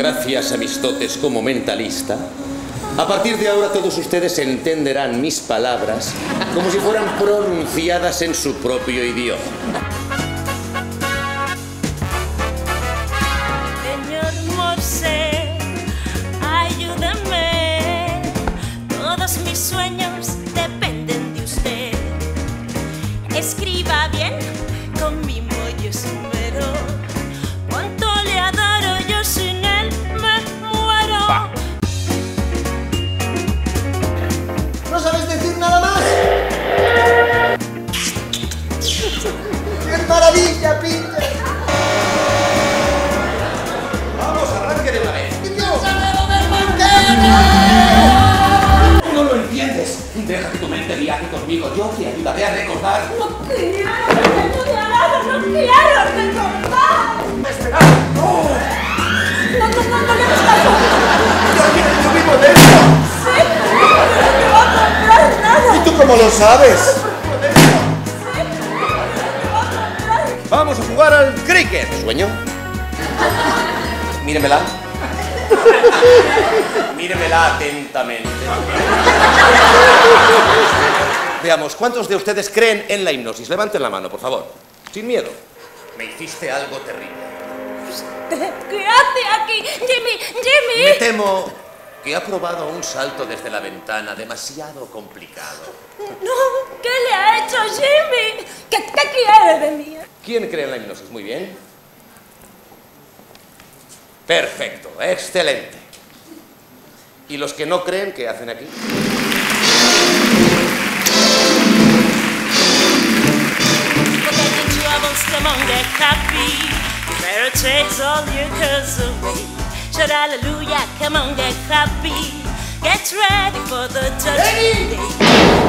Gracias a mis dotes como mentalista, a partir de ahora todos ustedes entenderán mis palabras como si fueran pronunciadas en su propio idioma. Señor Morse, ayúdame. Todos mis sueños dependen de usted. Escriba bien con mi mollo súmero. Cuánto le adoro, yo sin él me muero. Va. ¿No sabes decir nada más? ¡Qué maravilla, Peter! ¡Vamos, arranque de una vez! ¡No lo entiendes! Deja que tu mente viaje conmigo. Yo te ayudaré a recordar. No quiero recordar. ¡Espera! ¡No! No le hagas caso. ¡Yo vivo de esto! Sí, no te va a comprar nada. ¿Y tú cómo lo sabes? ¡Vamos a jugar al cricket! ¿Sueño? Míremela. Míremela atentamente. Veamos, ¿cuántos de ustedes creen en la hipnosis? Levanten la mano, por favor. Sin miedo. Me hiciste algo terrible. ¿Qué hace aquí? Jimmy. Me temo que ha probado un salto desde la ventana demasiado complicado. No, ¿qué le ha hecho Jimmy? ¿Qué quiere de mí? ¿Quién cree en la hipnosis? Muy bien. Perfecto, excelente. ¿Y los que no creen, qué hacen aquí? Forget your troubles, come on, get happy. Better takes all your cares away. Shout hallelujah, come on, get happy. Get ready for the judgment day.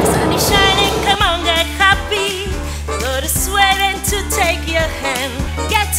The sun is shining, come on, get happy. Go to sweating to take your hand. Get